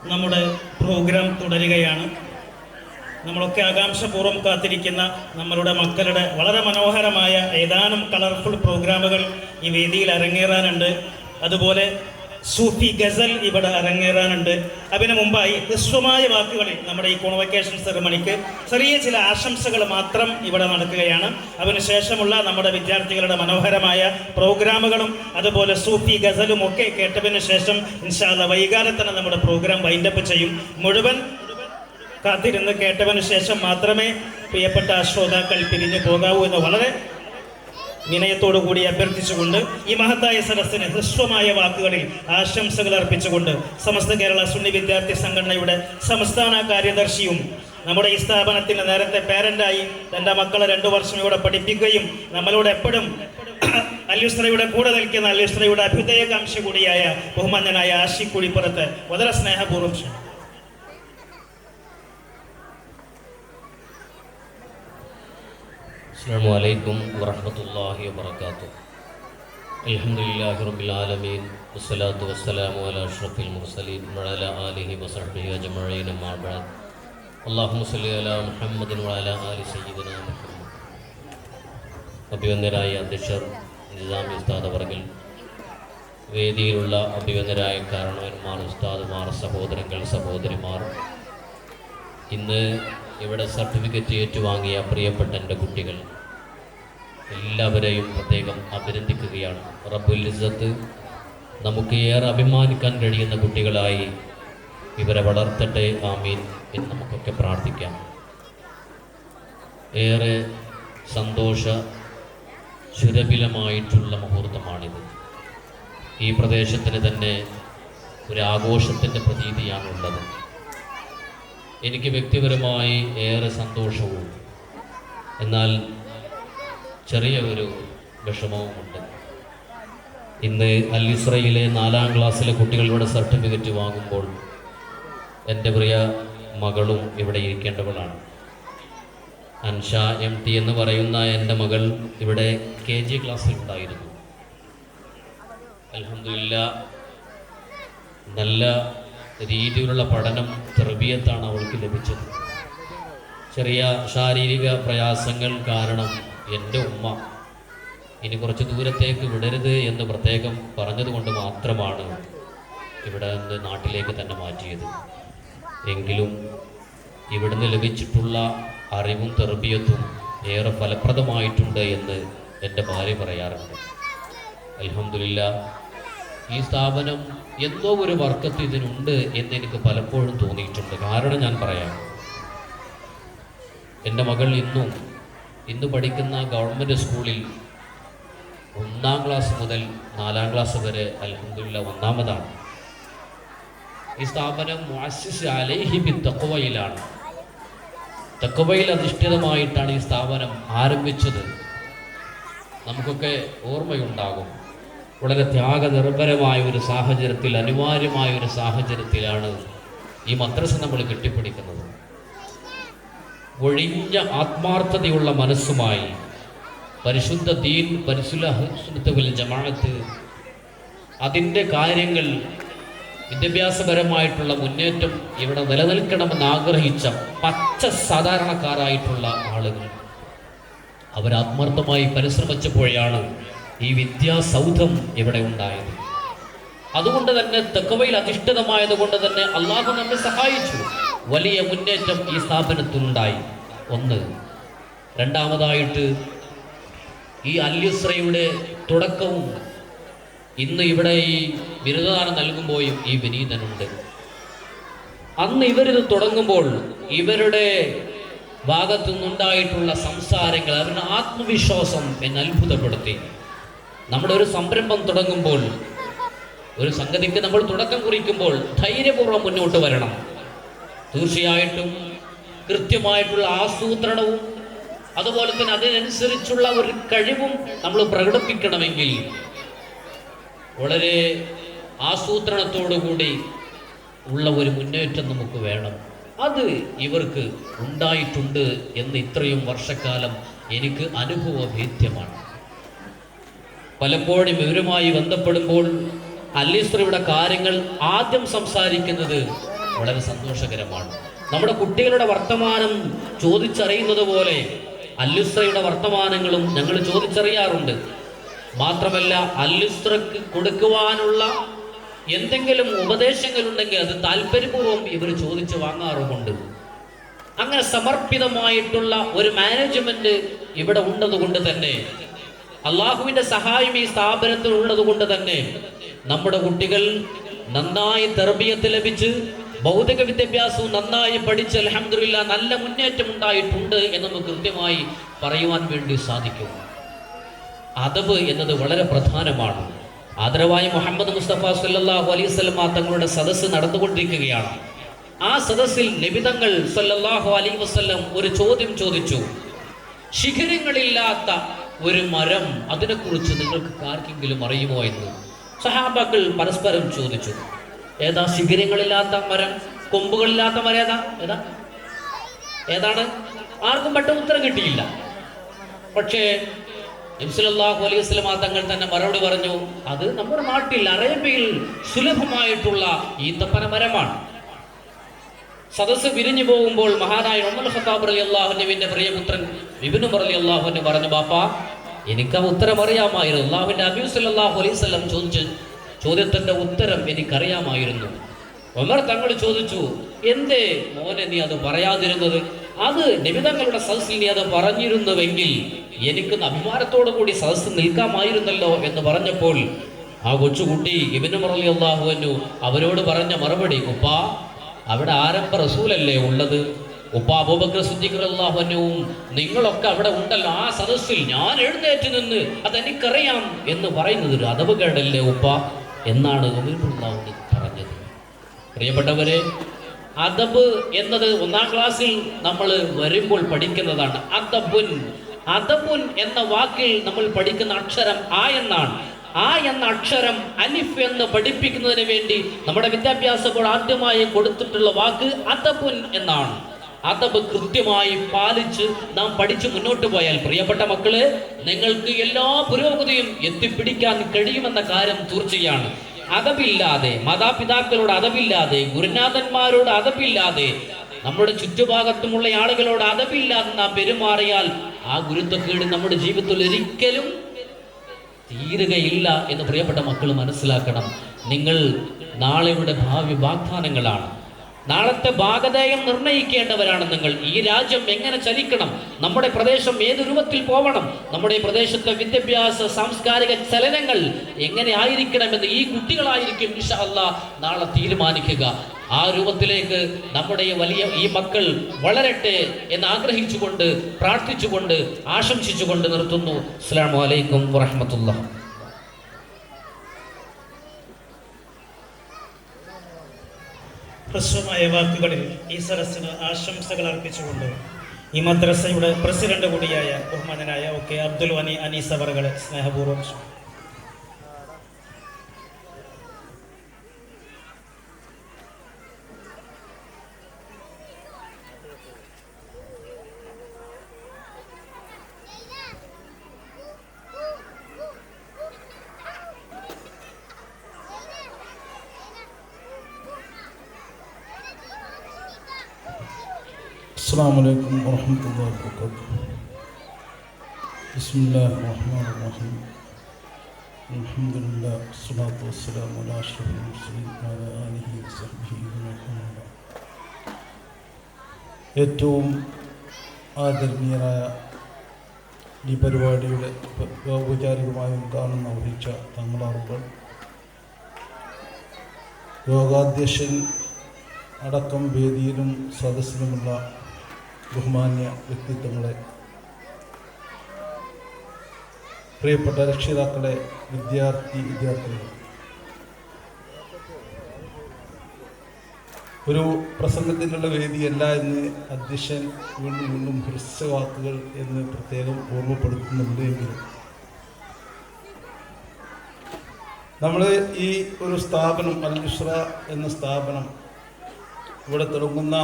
നമ്മുടെ പ്രോഗ്രാം തുടരുകയാണ്. നമ്മളൊക്കെ ആകാംക്ഷപൂർവ്വം കാത്തിരിക്കുന്ന നമ്മളുടെ മക്കളുടെ വളരെ മനോഹരമായ ഏതാനും കളർഫുൾ പ്രോഗ്രാമുകൾ ഈ വേദിയിൽ അരങ്ങേറാനുണ്ട്. അതുപോലെ സൂഫി ഗസൽ ഇവിടെ അരങ്ങേറാനുണ്ട്. അതിനു മുമ്പായി ഹ്രസ്വമായ വാക്കുകളിൽ നമ്മുടെ ഈ കോൺവക്കേഷൻ സെറമണിക്ക് ചെറിയ ചില ആശംസകൾ മാത്രം ഇവിടെ നടക്കുകയാണ്. അതിനുശേഷമുള്ള നമ്മുടെ വിദ്യാർത്ഥികളുടെ മനോഹരമായ പ്രോഗ്രാമുകളും അതുപോലെ സൂഫി ഗസലും ഒക്കെ കേട്ടതിന് ശേഷം ഇൻഷാ അല്ലാഹ് വൈകാതെ തന്നെ നമ്മുടെ പ്രോഗ്രാം വൈൻഡപ്പ് ചെയ്യും. മുഴുവൻ കാത്തിരുന്ന് കേട്ടതിന് ശേഷം മാത്രമേ പ്രിയപ്പെട്ട ശ്രോതാക്കൾ പിരിഞ്ഞു പോകാവൂ എന്ന് വളരെ വിനയത്തോടു കൂടി അഭ്യർത്ഥിച്ചുകൊണ്ട് ഈ മഹത്തായ സദസ്സിന് ഹ്രസ്വമായ വാക്കുകളിൽ ആശംസകൾ അർപ്പിച്ചുകൊണ്ട് സമസ്ത കേരള സുന്നി വിദ്യാർത്ഥി സംഘടനയുടെ സംസ്ഥാന കാര്യദർശിയും നമ്മുടെ ഈ സ്ഥാപനത്തിന് നേരത്തെ പേരൻ്റായി തൻ്റെ മക്കളെ 2 വർഷം ഇവിടെ പഠിപ്പിക്കുകയും നമ്മളോട് എപ്പോഴും അല്യുസ്രയുടെ കൂടെ നിൽക്കുന്ന അല്യുസ്രയുടെ അഭ്യുദയകാംക്ഷ കൂടിയായ ബഹുമാന്യനായ ആഷിഖ് കുഴിപ്പുറത്ത് വളരെ സ്നേഹപൂർവ്വം അസ്സലാമു അലൈക്കും വറഹ്മത്തുള്ളാഹി വബറകാതുഹു. അൽഹംദുലില്ലാഹി റബ്ബിൽ ആലമീൻ വസ്സലാത്തു വസ്സലാമു അലാ അഷ്റഫിൽ മുർസലീൻ വഅലാ ആലിഹി വസഹ്ബിഹി അജ്മഈൻ അമ്മാ ബഅദ്. അല്ലാഹുമ്മ സ്വല്ലി അലാ മുഹമ്മദിൻ വഅലാ ആലി സയ്യിദിനാ മുഹമ്മദ്. അഭിവന്ദരായ അധ്യക്ഷർ, നിസാമി ഉസ്താദ് അവർകൾ, വേദിയിലുള്ള അഭിവന്ദരായ കാരണവന്മാർ, ഉസ്താദുമാർ, സഹോദരങ്ങൾ, സഹോദരിമാർ, ഇന്ന് ഇവിടെ സർട്ടിഫിക്കറ്റ് ഏറ്റുവാങ്ങിയ പ്രിയപ്പെട്ട എൻ്റെ കുട്ടികൾ, എല്ലാവരെയും പ്രത്യേകം അഭിനന്ദിക്കുകയാണ്. റബ്ബുൽ ഇസ്സത്ത് നമുക്ക് ഏറെ അഭിമാനിക്കാൻ കഴിയുന്ന കുട്ടികളായി ഇവരെ വളർത്തട്ടെ, ആമീൻ എന്ന് നമുക്കൊക്കെ പ്രാർത്ഥിക്കാം. ഏറെ സന്തോഷ സുരഭിലമായിട്ടുള്ള മുഹൂർത്തമാണിത്. ഈ പ്രദേശത്തിന് തന്നെ ഒരു ആഘോഷത്തിൻ്റെ പ്രതീതിയാണുള്ളത്. എനിക്ക് വ്യക്തിപരമായി ഏറെ സന്തോഷവും എന്നാൽ ചെറിയ ഒരു വിഷമവുമുണ്ട്. ഇന്ന് അൽ-ഇസ്രയിലെ 4ാം ക്ലാസ്സിലെ കുട്ടികളുടെ സർട്ടിഫിക്കറ്റ് വാങ്ങുമ്പോൾ എൻ്റെ പ്രിയ മകളും ഇവിടെ ഇരിക്കേണ്ടവളാണ്. അൻഷ MT എന്ന് പറയുന്ന എൻ്റെ മകൾ ഇവിടെ KG ക്ലാസ്സിൽ ഉണ്ടായിരുന്നു. അൽഹംദുലില്ലാഹ് നല്ല രീതിയിലുള്ള പഠനം തർബിയത്താണ് അവൾക്ക് ലഭിച്ചത്. ചെറിയ ശാരീരിക പ്രയാസങ്ങൾ കാരണം എൻ്റെ ഉമ്മ ഇനി കുറച്ച് ദൂരത്തേക്ക് വിടരുത് എന്ന് പ്രത്യേകം പറഞ്ഞതുകൊണ്ട് മാത്രമാണ് ഇവിടെ നിന്ന് നാട്ടിലേക്ക് തന്നെ മാറ്റിയത്. എങ്കിലും ഇവിടുന്ന് ലഭിച്ചിട്ടുള്ള അറിവും തർബിയത്തും ഏറെ ഫലപ്രദമായിട്ടുണ്ട് എന്ന് എൻ്റെ ഭാര്യ പറയാറുണ്ട്. അൽഹംദുലില്ലാഹ് ഈ സ്ഥാപനം എന്തോ ഒരു വർക്കത്ത് ഇതിനുണ്ട് എന്ന് എനിക്ക് പലപ്പോഴും തോന്നിയിട്ടുണ്ട്. കാരണം ഞാൻ പറയാം, എൻ്റെ മകൾ ഇന്ന് പഠിക്കുന്ന ഗവൺമെൻറ് സ്കൂളിൽ 1ാം ക്ലാസ് മുതൽ 4ാം ക്ലാസ് വരെ അൽഹംദുലില്ലാഹ് ഒന്നാമതാണ്. ഈ സ്ഥാപനം മുഅസ്സിസ് അലൈഹി ബിത്തഖ്വയിലാണ്. തഖ്വയിൽ അധിഷ്ഠിതമായിട്ടാണ് ഈ സ്ഥാപനം ആരംഭിച്ചത്. നമുക്കൊക്കെ ഓർമ്മയുണ്ടാകും, വളരെ ത്യാഗനിർഭരമായ ഒരു സാഹചര്യത്തിൽ, അനിവാര്യമായ ഒരു സാഹചര്യത്തിലാണ് ഈ മദ്രസ നമ്മൾ കെട്ടിപ്പിടിക്കുന്നത്. ഒഴിഞ്ഞ ആത്മാർത്ഥതയുള്ള മനസ്സുമായി പരിശുദ്ധ ദീൻ, പരിശുദ്ധ ജമാഅത്ത്, അതിൻ്റെ കാര്യങ്ങൾ, വിദ്യാഭ്യാസപരമായിട്ടുള്ള മുന്നേറ്റം ഇവിടെ നിലനിൽക്കണമെന്ന് ആഗ്രഹിച്ച പച്ച സാധാരണക്കാരായിട്ടുള്ള ആളുകൾ അവരാത്മാർത്ഥമായി പരിശ്രമിച്ചപ്പോഴാണ് ഈ വിദ്യാസൗധം ഇവിടെ ഉണ്ടായത്. അതുകൊണ്ട് തന്നെ തഖ്വയിൽ അധിഷ്ഠിതമായത് കൊണ്ട് തന്നെ അള്ളാഹു നമ്മെ സഹായിച്ചു. വലിയ മുന്നേറ്റം ഈ സ്ഥാപനത്തിലുണ്ടായി. ഒന്ന്. രണ്ടാമതായിട്ട് ഈ അൽ-ഇസ്രയുടെ തുടക്കവും ഇന്ന് ഇവിടെ ഈ ബിരുദദാനം നൽകുമ്പോഴും ഈ വിനീതനുണ്ട്. അന്ന് ഇവരിത് തുടങ്ങുമ്പോൾ ഇവരുടെ ഭാഗത്തു നിന്നുണ്ടായിട്ടുള്ള സംസാരങ്ങൾ അവരുടെ ആത്മവിശ്വാസം എന്നെ അത്ഭുതപ്പെടുത്തി. നമ്മുടെ ഒരു സംരംഭം തുടങ്ങുമ്പോൾ, ഒരു സംഗതിക്ക് നമ്മൾ തുടക്കം കുറിക്കുമ്പോൾ ധൈര്യപൂർവ്വം മുന്നോട്ട് വരണം. തീർച്ചയായിട്ടും കൃത്യമായിട്ടുള്ള ആസൂത്രണവും അതുപോലെ തന്നെ അതിനനുസരിച്ചുള്ള ഒരു കഴിവും നമ്മൾ പ്രകടിപ്പിക്കണമെങ്കിൽ വളരെ ആസൂത്രണത്തോടുകൂടി ഉള്ള ഒരു മുന്നേറ്റം നമുക്ക് വേണം. അത് ഇവർക്ക് ഉണ്ടായിട്ടുണ്ട് എന്ന് ഇത്രയും വർഷക്കാലം എനിക്ക് അനുഭവഭേദ്യമാണ്. പലപ്പോഴും ഇവരുമായി ബന്ധപ്പെടുമ്പോൾ അൽ-ഇസ്രയുടെ കാര്യങ്ങൾ ആദ്യം സംസാരിക്കുന്നത് വളരെ സന്തോഷകരമാണ്. നമ്മുടെ കുട്ടികളുടെ വർത്തമാനം ചോദിച്ചറിയുന്നത് പോലെ അല്ലുസ്രയുടെ വർത്തമാനങ്ങളും ഞങ്ങൾ ചോദിച്ചറിയാറുണ്ട്. മാത്രമല്ല അല്ലുസ്രക്ക് കൊടുക്കുവാനുള്ള എന്തെങ്കിലും ഉപദേശങ്ങളുണ്ടെങ്കിൽ അത് താല്പര്യപൂർവ്വം ഇവർ ചോദിച്ചു വാങ്ങാറുമുണ്ട്. അങ്ങനെ സമർപ്പിതമായിട്ടുള്ള ഒരു മാനേജ്മെന്റ് ഇവിടെ ഉള്ളതുകൊണ്ട് തന്നെ, അള്ളാഹുവിന്റെ സഹായം ഈ സ്ഥാപനത്തിൽ ഉള്ളത് കൊണ്ട് തന്നെ നമ്മുടെ കുട്ടികൾ നന്നായി തർബിയത്ത് ലഭിച്ച് ഭൗതിക വിദ്യാഭ്യാസവും നന്നായി പഠിച്ച് അൽഹംദുലില്ലാഹ് നല്ല മുന്നേറ്റം ഉണ്ടായിട്ടുണ്ട് എന്ന് നമുക്ക് കൃത്യമായി പറയുവാൻ വേണ്ടി സാധിക്കും. അദബ് എന്നത് വളരെ പ്രധാനമാണ്. ആദരവായ മുഹമ്മദ് മുസ്തഫ സല്ലല്ലാഹു അലൈഹി വസല്ലം തങ്ങളുടെ സദസ്സ് നടന്നുകൊണ്ടിരിക്കുകയാണ്. ആ സദസ്സിൽ നബി തങ്ങൾ സല്ലല്ലാഹു അലൈഹി വസല്ലം ഒരു ചോദ്യം ചോദിച്ചു. ശിഖരങ്ങളില്ലാത്ത ഒരു മരം, അതിനെക്കുറിച്ച് നിങ്ങൾക്ക് ആർക്കെങ്കിലും അറിയുമോ എന്ന് സഹാബാക്കൾ പരസ്പരം ചോദിച്ചു. ഏതാ ശിഖരങ്ങളില്ലാത്ത മരം, കൊമ്പുകളില്ലാത്ത മരം? ഏതാണ്? ആർക്കും പെട്ടെന്ന് ഉത്തരം കിട്ടിയില്ല. പക്ഷേ നബി സല്ലല്ലാഹു അലൈഹി വസല്ലം തങ്ങൾ തന്നെ മറുപടി പറഞ്ഞു, അത് നമ്മുടെ നാട്ടിൽ അറേബ്യയിൽ സുലഭമായിട്ടുള്ള ഈത്തപ്പന മരമാണ്. സദസ്സ് പിരിഞ്ഞു പോകുമ്പോൾ മഹാനായ ഉമർ ഖത്താബ് റളിയല്ലാഹു അൻഹുവിന്റെ പ്രിയപുത്രൻ ഇബ്നു ഉമർ റളിയല്ലാഹു അൻഹു പറഞ്ഞു, ബാപ്പാ എനിക്ക് ആ ഉത്തരം അറിയാമായിരുന്നു. അല്ലാഹുവിന്റെ ഹബീബ് സല്ലല്ലാഹു അലൈഹി വസല്ലം ചോദിച്ച ചോദ്യത്തിന്റെ ഉത്തരം എനിക്കറിയാമായിരുന്നു. ഉമർ തങ്ങൾ ചോദിച്ചു, എന്തേ മോനെ നീ അത് പറയാതിരുന്നത്? അത് നബി തങ്ങളുടെ സദസ്സിൽ നീ അത് പറഞ്ഞിരുന്നുവെങ്കിൽ എനിക്ക് അഭിമാനത്തോടു കൂടി സദസ്സ് നിൽക്കാമായിരുന്നല്ലോ എന്ന് പറഞ്ഞപ്പോൾ ആ കൊച്ചുകുട്ടി ഇബ്നു ഉമർ റളിയല്ലാഹു അൻഹു അവരോട് പറഞ്ഞ മറുപടി, ഉപ്പാ അവിടെ ആരംഭ റസൂലല്ലേ ഉള്ളത്, ഉപ്പാ അബൂബക്കർ സിദ്ദീഖ് റളിയല്ലാഹു അൻഹുവും നിങ്ങളൊക്കെ അവിടെ ഉണ്ടല്ലോ, ആ സദസ്സിൽ ഞാൻ എഴുന്നേറ്റ് നിന്ന് അതെനിക്കറിയാം എന്ന് പറയുന്നത് ഒരു അദബ് കേടല്ലേ ഉപ്പ എന്നാണ് ഉമർ പറഞ്ഞത്. പ്രിയപ്പെട്ടവരെ, അദബ് എന്നത് 1-ാം ക്ലാസ്സിൽ നമ്മൾ വരുമ്പോൾ പഠിക്കുന്നതാണ്. അദബുൻ എന്ന വാക്കിൽ നമ്മൾ പഠിക്കുന്ന അക്ഷരം ആ എന്നാണ്. ആ എന്ന അക്ഷരം അലിഫ് എന്ന് പഠിപ്പിക്കുന്നതിന് വേണ്ടി നമ്മുടെ വിദ്യാഭ്യാസ ബോർഡ് ആദ്യമായി കൊടുത്തിട്ടുള്ള വാക്ക് അദബുൻ എന്നാണ്. അദബ് കൃത്യമായി പാലിച്ച് നാം പഠിച്ചു മുന്നോട്ട് പോയാൽ പ്രിയപ്പെട്ട മക്കളെ, നിങ്ങൾക്ക് എല്ലാ പുരോഗതിയും എത്തിപ്പിടിക്കാൻ കഴിയുമെന്ന കാര്യം തീർച്ചയാണ്. അദബില്ലാതെ, മാതാപിതാക്കളോട് അദബില്ലാതെ, ഗുരുനാഥന്മാരോട് അദബില്ലാതെ, നമ്മുടെ ചുറ്റുഭാഗത്തുമുള്ള ആളുകളോട് അദബില്ലാതെ നാം പെരുമാറിയാൽ ആ ഗുരുത്വക്കേട് നമ്മുടെ ജീവിതത്തിൽ ഒരിക്കലും തീരുകയില്ല എന്ന് പ്രിയപ്പെട്ട മക്കൾ മനസ്സിലാക്കണം. നിങ്ങൾ നാളെയുടെ ഭാവി വാഗ്ദാനങ്ങളാണ്. നാളത്തെ ഭാഗധേയം നിർണ്ണയിക്കേണ്ടവരാണ് നിങ്ങൾ. ഈ രാജ്യം എങ്ങനെ ചലിക്കണം, നമ്മുടെ പ്രദേശം ഏത് രൂപത്തിൽ പോകണം, നമ്മുടെ പ്രദേശത്തെ വിദ്യാഭ്യാസ സാംസ്കാരിക ചലനങ്ങൾ എങ്ങനെ ആയിരിക്കണമെന്ന് ഈ കുട്ടികളായിരിക്കും ഇൻഷാ അല്ലാഹ് നാളെ തീരുമാനിക്കുക. ആ രൂപത്തിലേക്ക് നമ്മുടെ ഈ മക്കൾ വളരട്ടെ എന്ന് ആഗ്രഹിച്ചുകൊണ്ട്, പ്രാർത്ഥിച്ചുകൊണ്ട്, ആശംസിച്ചുകൊണ്ട് നിർത്തുന്നു. അസ്സലാമു അലൈക്കും വറഹ്മത്തുള്ളാഹി. ഹ്രസ്വമായ വാക്കുകളിൽ ഈ സദസ്സിന് ആശംസകൾ അർപ്പിച്ചുകൊണ്ട് ഈ മദ്രസയുടെ പ്രസിഡന്റ് കൂടിയായ ബഹുമാനനായ ഒക്കെ അബ്ദുൽ വനി അനീസ് അവറുകളെ സ്നേഹപൂർവ്വം السلام عليكم ورحمة الله وبركاته. بسم الله الرحمن الرحيم. الحمد لله والصلاة والسلام على أشرف المرسلين وعلى آله وصحبه أجمعين. ഏറ്റവും ആദരണീയരായ ഈ പരിപാടിയുടെ ഔപചാരികമായ ഉദ്ഘാടനം നിർവഹിച്ച തങ്ങളാറുകൾ, യോഗാധ്യക്ഷൻ അടക്കം വേദിയിലും സദസ്സിലുമുള്ള ബഹുമാന്യ വ്യക്തിത്വങ്ങളെ, പ്രിയപ്പെട്ട രക്ഷിതാക്കളെ, വിദ്യാർത്ഥികൾ, ഒരു പ്രസംഗത്തിനുള്ള വേദിയല്ല എന്ന് അധ്യക്ഷൻ വീണ്ടും ഹ്രസ്വവാക്കുകൾ എന്ന് പ്രത്യേകം ഓർമ്മപ്പെടുത്തുന്നുണ്ട്. എങ്കിലും നമ്മൾ ഈ ഒരു സ്ഥാപനം അൽ-ബുശ്റ എന്ന സ്ഥാപനം ഇവിടെ തുടങ്ങുന്ന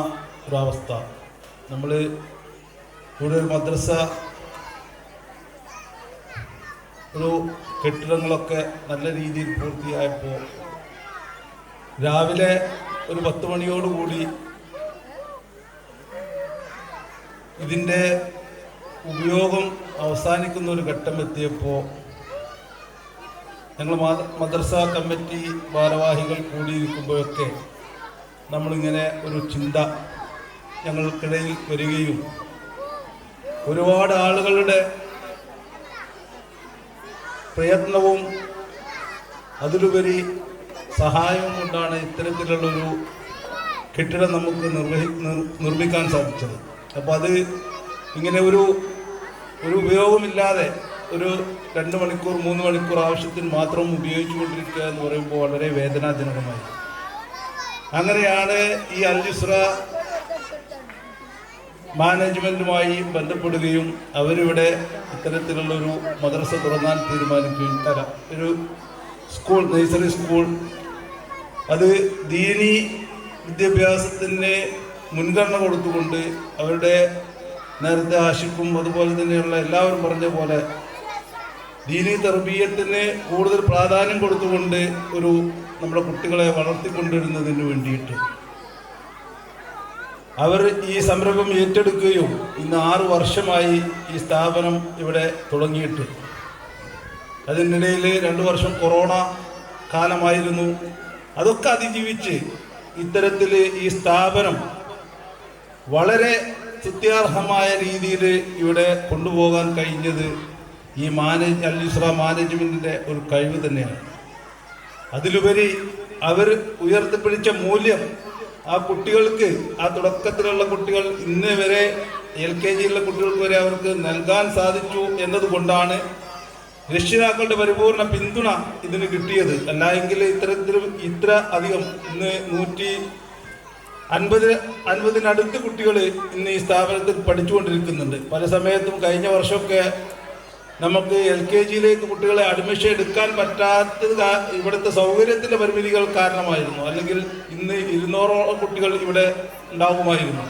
ഒരവസ്ഥ, നമ്മൾ ഇവിടെ ഒരു മദ്രസ, ഒരു കെട്ടിടങ്ങളൊക്കെ നല്ല രീതിയിൽ പൂർത്തിയായപ്പോൾ രാവിലെ ഒരു 10 മണിയോടുകൂടി ഇതിൻ്റെ ഉപയോഗം അവസാനിക്കുന്ന ഒരു ഘട്ടം എത്തിയപ്പോൾ ഞങ്ങൾ മദ്രസ കമ്മിറ്റി ഭാരവാഹികൾ കൂടിയിരിക്കുമ്പോഴൊക്കെ നമ്മളിങ്ങനെ ഒരു ചിന്ത ഞങ്ങൾക്കിടയിൽ വരികയും ഒരുപാട് ആളുകളുടെ പ്രയത്നവും അതിലുപരി സഹായവും കൊണ്ടാണ് ഇത്തരത്തിലുള്ളൊരു കെട്ടിടം നമുക്ക് നിർമ്മിക്കാൻ സാധിച്ചത്. അപ്പോൾ അത് ഇങ്ങനെ ഒരു ഉപയോഗമില്ലാതെ ഒരു 2 മണിക്കൂർ 3 മണിക്കൂർ ആവശ്യത്തിന് മാത്രം ഉപയോഗിച്ചുകൊണ്ടിരിക്കുക എന്ന് പറയുമ്പോൾ വളരെ വേദനാജനകമായി. അങ്ങനെയാണ് ഈ അൽ യുസ്ര മാനേജ്മെൻറ്റുമായി ബന്ധപ്പെടുകയും അവരിവിടെ ഇത്തരത്തിലുള്ളൊരു മദ്രസ തുറന്നാൻ തീരുമാനിക്കുകയും ഒരു സ്കൂൾ, നഴ്സറി സ്കൂൾ, അത് ദീനി വിദ്യാഭ്യാസത്തിന് മുൻഗണന കൊടുത്തുകൊണ്ട് അവരുടെ നേരത്തെ ആശിക്കും അതുപോലെ തന്നെയുള്ള എല്ലാവരും പറഞ്ഞ പോലെ ദീനി തർബീയത്തിന് കൂടുതൽ പ്രാധാന്യം കൊടുത്തുകൊണ്ട് നമ്മുടെ കുട്ടികളെ വളർത്തിക്കൊണ്ടിരുന്നതിന് വേണ്ടിയിട്ട് അവർ ഈ സംരംഭം ഏറ്റെടുക്കുകയും ഇന്ന് 6 വർഷമായി ഈ സ്ഥാപനം ഇവിടെ തുടങ്ങിയിട്ട്. അതിനിടയിൽ 2 വർഷം കൊറോണ കാലമായിരുന്നു. അതൊക്കെ അതിജീവിച്ച് ഇത്തരത്തിൽ ഈ സ്ഥാപനം വളരെ സ്തുത്യാർഹമായ രീതിയിൽ ഇവിടെ കൊണ്ടുപോകാൻ കഴിഞ്ഞത് ഈ അൽ യുസ്ര മാനേജ്മെൻറ്റിൻ്റെ ഒരു കഴിവ് തന്നെയാണ്. അതിലുപരി അവർ ഉയർത്തിപ്പിടിച്ച മൂല്യം ആ കുട്ടികൾക്ക്, ആ തുടക്കത്തിലുള്ള കുട്ടികൾ ഇന്ന് വരെ LKGയിലുള്ള കുട്ടികൾക്ക് വരെ അവർക്ക് നൽകാൻ സാധിച്ചു എന്നതുകൊണ്ടാണ് രക്ഷിതാക്കളുടെ പരിപൂർണ പിന്തുണ ഇതിന് കിട്ടിയത്. അല്ല എങ്കിൽ ഇത്ര അധികം ഇന്ന് 150-150-നടുത്ത് കുട്ടികൾ ഇന്ന് ഈ സ്ഥാപനത്തിൽ പഠിച്ചുകൊണ്ടിരിക്കുന്നുണ്ട്. പല സമയത്തും കഴിഞ്ഞ വർഷമൊക്കെ നമുക്ക് LKGയിലേക്ക് കുട്ടികളെ അഡ്മിഷൻ എടുക്കാൻ പറ്റാത്തത് ഇവിടുത്തെ സൗകര്യത്തിൻ്റെ പരിമിതികൾ കാരണമായിരുന്നു. അല്ലെങ്കിൽ ഇന്ന് 200ഓളം കുട്ടികൾ ഇവിടെ ഉണ്ടാകുമായിരുന്നു.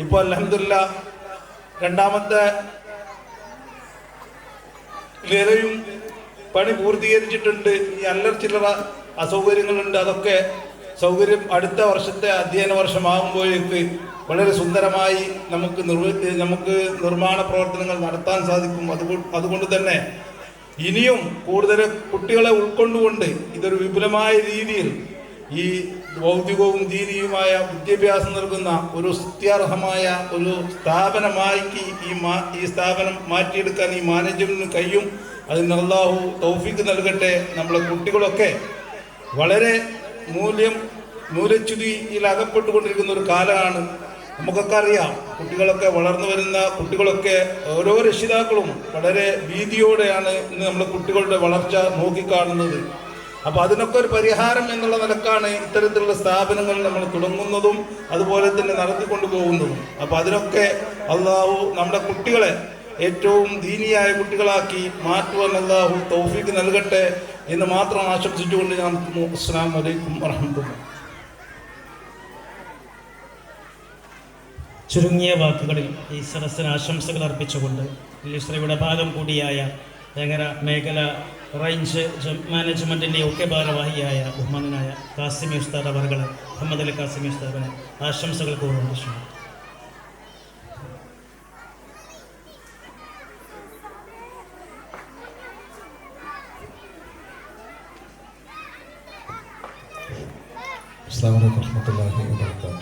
ഇപ്പോൾ അൽഹംദുലില്ലാ രണ്ടാമത്തെ ലേലയും പണി പൂർത്തീകരിച്ചിട്ടുണ്ട്. ഈ അല്ലറ ചില്ലറ അസൗകര്യങ്ങളുണ്ട്. അതൊക്കെ സൗകര്യം അടുത്ത വർഷത്തെ അധ്യയന വർഷമാകുമ്പോഴേക്ക് വളരെ സുന്ദരമായി നമുക്ക് നിർമ്മാണ പ്രവർത്തനങ്ങൾ നടത്താൻ സാധിക്കും. അതുകൊണ്ട് തന്നെ ഇനിയും കൂടുതൽ കുട്ടികളെ ഉൾക്കൊണ്ടുകൊണ്ട് ഇതൊരു വിപുലമായ രീതിയിൽ ഈ ഭൗതികവും ദീനിയുമായ വിദ്യാഭ്യാസം നൽകുന്ന ഒരു സ്തുത്യർഹമായ ഒരു സ്ഥാപനമായി ഈ സ്ഥാപനം മാറ്റിയെടുക്കാൻ ഈ മാനേജ്മെന്റിന് കഴിയും. അതിന് അല്ലാഹു തൗഫീഖ് നൽകട്ടെ. നമ്മളെ കുട്ടികളൊക്കെ വളരെ മൂല്യച്യുതിയിൽ അകപ്പെട്ടുകൊണ്ടിരിക്കുന്ന ഒരു കാലമാണ്. നമുക്കൊക്കെ അറിയാം, കുട്ടികളൊക്കെ വളർന്നു വരുന്ന കുട്ടികളൊക്കെ ഓരോ രക്ഷിതാക്കളും വളരെ ഭീതിയോടെയാണ് ഇന്ന് നമ്മുടെ കുട്ടികളുടെ വളർച്ച നോക്കിക്കാണുന്നത്. അപ്പോൾ അതിനൊക്കെ ഒരു പരിഹാരം എന്നുള്ള നിലക്കാണ് ഇത്തരത്തിലുള്ള സ്ഥാപനങ്ങൾ നമ്മൾ തുടങ്ങുന്നതും അതുപോലെ തന്നെ നടത്തിക്കൊണ്ടു പോകുന്നതും. അപ്പോൾ അതിനൊക്കെ അല്ലാഹു നമ്മുടെ കുട്ടികളെ ഏറ്റവും ദീനിയായ കുട്ടികളാക്കി മാറ്റുവാൻ അല്ലാഹു തൗഫീഖ് നൽകട്ടെ എന്ന് മാത്രം ആശംസിച്ചുകൊണ്ട് ഞാൻ അസ്സലാമു അലൈക്കും വറഹ്മത്തുള്ളാഹി. ചുരുങ്ങിയ വാക്കുകളിൽ ഈ സദസ്സിന് ആശംസകൾ അർപ്പിച്ചുകൊണ്ട് ലിസ്രയുടെ ഭാഗം കൂടിയായ വേങ്ങര മേഖല റേഞ്ച് മാനേജ്മെൻറ്റിൻ്റെ ഒക്കെ ഭാരവാഹിയായ ബഹുമാനായ കാസിമി ഉസ്താദ് അവർകളെ, മുഹമ്മദ് അലി കാസിമി ഉസ്താദിനെ ആശംസകൾ കോരുന്നു. അസ്സലാമു അലൈക്കും വറഹ്മത്തുള്ളാഹി വബറകാതുഹു.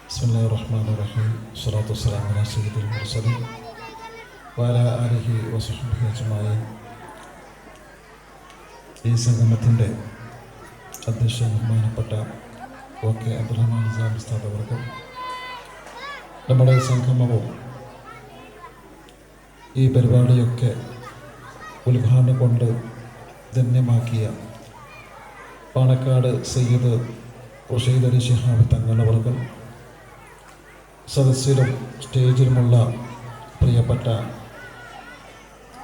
ബിസ്മില്ലാഹിർ റഹ്മാനിർ റഹീം. സ്വലാത്തു വസ്സലാമു അലാ സയ്യിദിൽ മുർസലീൻ വഅലാ ആലിഹി വസഹ്ബിഹി അജ്മഈൻ. ഈ സംഗമത്തിൻ്റെ അധ്യക്ഷൻ ബഹുമാനപ്പെട്ട OK അബ്ദുറഹ്മാൻ നിസാം ഉസ്താദ് അവർക്ക്, നമ്മുടെ സംഗമവും ഈ പരിപാടിയൊക്കെ ഉദ്ഘാടനം കൊണ്ട് ധന്യമാക്കിയ പാണക്കാട് സയ്യിദ് റഷീദ് അലി ശിഹാബ് തങ്ങളവർക്ക്, സദസ്സിലും സ്റ്റേജിലുമുള്ള പ്രിയപ്പെട്ട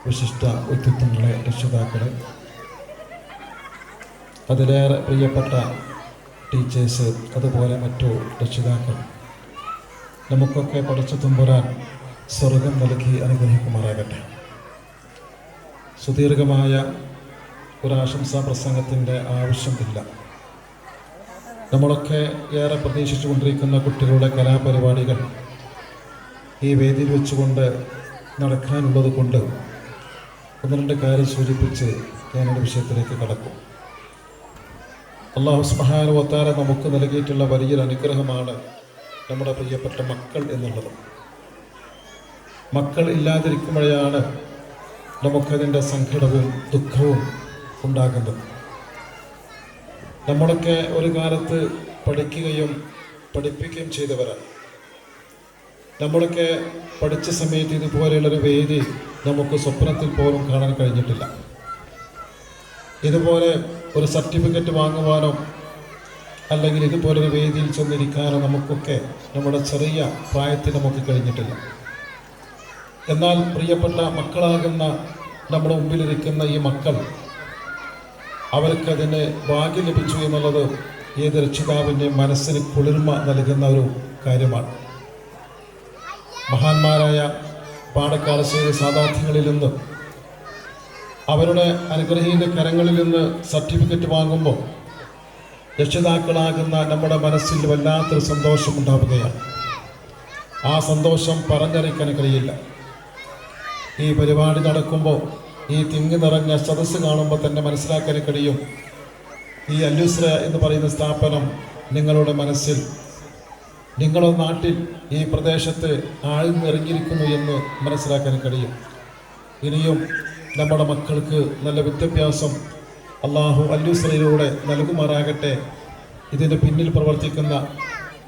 വിശിഷ്ട വ്യക്തിത്വങ്ങളെ, രക്ഷിതാക്കളെ, അതിലേറെ പ്രിയപ്പെട്ട ടീച്ചേഴ്സ്, അതുപോലെ മറ്റു രക്ഷിതാക്കൾ, നമുക്കൊക്കെ പഠിച്ചു തുമ്പുരാൻ സ്വർഗം നൽകി അനുഗ്രഹിക്കുമാറാകട്ടെ. സുദീർഘമായ ഒരാശംസാ പ്രസംഗത്തിൻ്റെ ആവശ്യമില്ല. നമ്മളൊക്കെ ഏറെ പ്രതീക്ഷിച്ചുകൊണ്ടിരിക്കുന്ന കുട്ടികളുടെ കലാപരിപാടികൾ ഈ വേദിയിൽ വെച്ചുകൊണ്ട് നടക്കാനുള്ളത് കൊണ്ട് ഒന്ന് രണ്ട് കാര്യം സൂചിപ്പിച്ച് ഞാനൊരു വിഷയത്തിലേക്ക് കടക്കും. അല്ലാഹു സുബ്ഹാനഹു വ തആല നമുക്ക് നൽകിയിട്ടുള്ള വലിയൊരു അനുഗ്രഹമാണ് നമ്മുടെ പ്രിയപ്പെട്ട മക്കൾ എന്നുള്ളത്. മക്കൾ ഇല്ലാതിരിക്കുമ്പോഴാണ് നമുക്കതിൻ്റെ സങ്കടവും ദുഃഖവും ഉണ്ടാകുന്നത്. നമ്മളൊക്കെ ഒരു കാലത്ത് പഠിക്കുകയും പഠിപ്പിക്കുകയും ചെയ്തവരാണ്. നമ്മളൊക്കെ പഠിച്ച സമയത്ത് ഇതുപോലെയുള്ളൊരു വേദി നമുക്ക് സ്വപ്നത്തിൽ പോലും കാണാൻ കഴിഞ്ഞിട്ടില്ല. ഇതുപോലെ ഒരു സർട്ടിഫിക്കറ്റ് വാങ്ങുവാനോ അല്ലെങ്കിൽ ഇതുപോലൊരു വേദിയിൽ ചെന്നിരിക്കാനോ നമുക്കൊക്കെ നമ്മുടെ ചെറിയ പ്രായത്തിൽ നമുക്ക് കഴിഞ്ഞിട്ടില്ല. എന്നാൽ പ്രിയപ്പെട്ട മക്കളാകുന്ന നമ്മുടെ മുമ്പിലിരിക്കുന്ന ഈ മക്കൾ, അവർക്കതിന് ഭാഗ്യം ലഭിച്ചു എന്നുള്ളത് ഏത് രക്ഷിതാവിൻ്റെ മനസ്സിന് കുളിർമ നൽകുന്ന ഒരു കാര്യമാണ്. മഹാന്മാരായ പാണക്കാട് സയ്യിദ് സാദാത്യങ്ങളിൽ നിന്ന് അവരുടെ അനുഗ്രഹീത കരങ്ങളിൽ നിന്ന് സർട്ടിഫിക്കറ്റ് വാങ്ങുമ്പോൾ രക്ഷിതാക്കളാകുന്ന നമ്മുടെ മനസ്സിൽ വല്ലാത്തൊരു സന്തോഷം ഉണ്ടാവുകയാണ്. ആ സന്തോഷം പറഞ്ഞറിയിക്കാൻ കഴിയില്ല. ഈ പരിപാടി നടക്കുമ്പോൾ ഈ തിങ്ങി നിറഞ്ഞ സദസ്സ് കാണുമ്പോൾ തന്നെ മനസ്സിലാക്കാൻ കഴിയും ഈ അൽ-യുസ്ര എന്ന് പറയുന്ന സ്ഥാപനം നിങ്ങളുടെ മനസ്സിൽ, നിങ്ങളുടെ നാട്ടിൽ, ഈ പ്രദേശത്ത് ആഴ്ന്നിറങ്ങിയിരിക്കുന്നു എന്ന് മനസ്സിലാക്കാൻ കഴിയും. ഇനിയും നമ്മുടെ മക്കൾക്ക് നല്ല വിദ്യാഭ്യാസം അല്ലാഹു അൽ-യുസ്രയിലൂടെ നൽകുമാറാകട്ടെ. ഇതിൻ്റെ പിന്നിൽ പ്രവർത്തിക്കുന്ന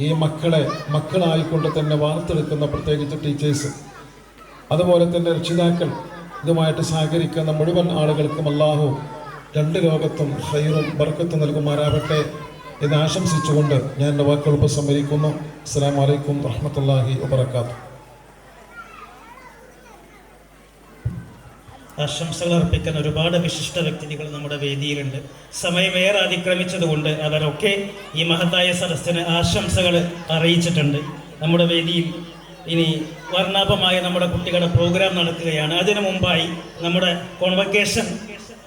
ഈ മക്കളെ മക്കളായിക്കൊണ്ട് തന്നെ വാർത്തെടുക്കുന്ന പ്രത്യേകിച്ച് ടീച്ചേഴ്സ്, അതുപോലെ തന്നെ രക്ഷിതാക്കൾ, ഇതുമായിട്ട് സഹകരിക്കുന്ന മുഴുവൻ ആളുകൾക്കും അല്ലാഹു രണ്ട് ലോകത്തും ഖൈറും ബർക്കത്തും നൽകുമാറാകട്ടെ എന്ന് ആശംസിച്ചുകൊണ്ട് ഞാൻ എൻ്റെ വാക്കുകൾ ഉപസംഹരിക്കുന്നു. അസ്സലാമു അലൈക്കും വറഹ്മത്തുള്ളാഹി വബറകാതുഹു. ആശംസകൾ അർപ്പിക്കുന്ന ഒരുപാട് വിശിഷ്ട വ്യക്തികൾ നമ്മുടെ വേദിയിലുണ്ട്. സമയമേറെ അതിക്രമിച്ചതുകൊണ്ട് അവരൊക്കെ ഈ മഹത്തായ സദസ്സിന് ആശംസകൾ അറിയിച്ചിട്ടുണ്ട്. നമ്മുടെ വേദിയിൽ ഇനി വർണ്ണാഭമായ നമ്മുടെ കുട്ടികളുടെ പ്രോഗ്രാം നടക്കുകയാണ്. അതിനു മുമ്പായി നമ്മുടെ കോൺവക്കേഷൻ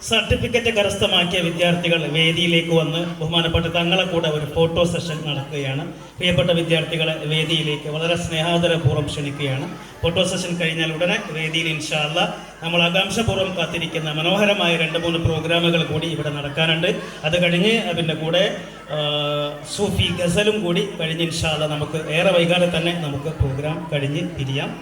സർട്ടിഫിക്കറ്റ് കരസ്ഥമാക്കിയ വിദ്യാർത്ഥികൾ വേദിയിലേക്ക് വന്ന് ബഹുമാനപ്പെട്ട തങ്ങളെ കൂടെ ഒരു ഫോട്ടോ സെഷൻ നടക്കുകയാണ്. പ്രിയപ്പെട്ട വിദ്യാർത്ഥികളെ വേദിയിലേക്ക് വളരെ സ്നേഹാദരപൂർവ്വം ക്ഷണിക്കുകയാണ്. ഫോട്ടോ സെഷൻ കഴിഞ്ഞാൽ ഉടനെ വേദിയിൽ ഇൻഷാ അല്ലാ നമ്മൾ ആകാംക്ഷപൂർവ്വം കാത്തിരിക്കുന്ന മനോഹരമായ 2-3 പ്രോഗ്രാമുകൾ കൂടി ഇവിടെ നടക്കാനുണ്ട്. അത് കഴിഞ്ഞ് അതിൻ്റെ കൂടെ സൂഫി ഗസലും കൂടി കഴിഞ്ഞ് ഇൻഷാ അല്ലാ നമുക്ക് ഏറെ വൈകാതെ തന്നെ നമുക്ക് പ്രോഗ്രാം കഴിഞ്ഞ് പിരിയാം.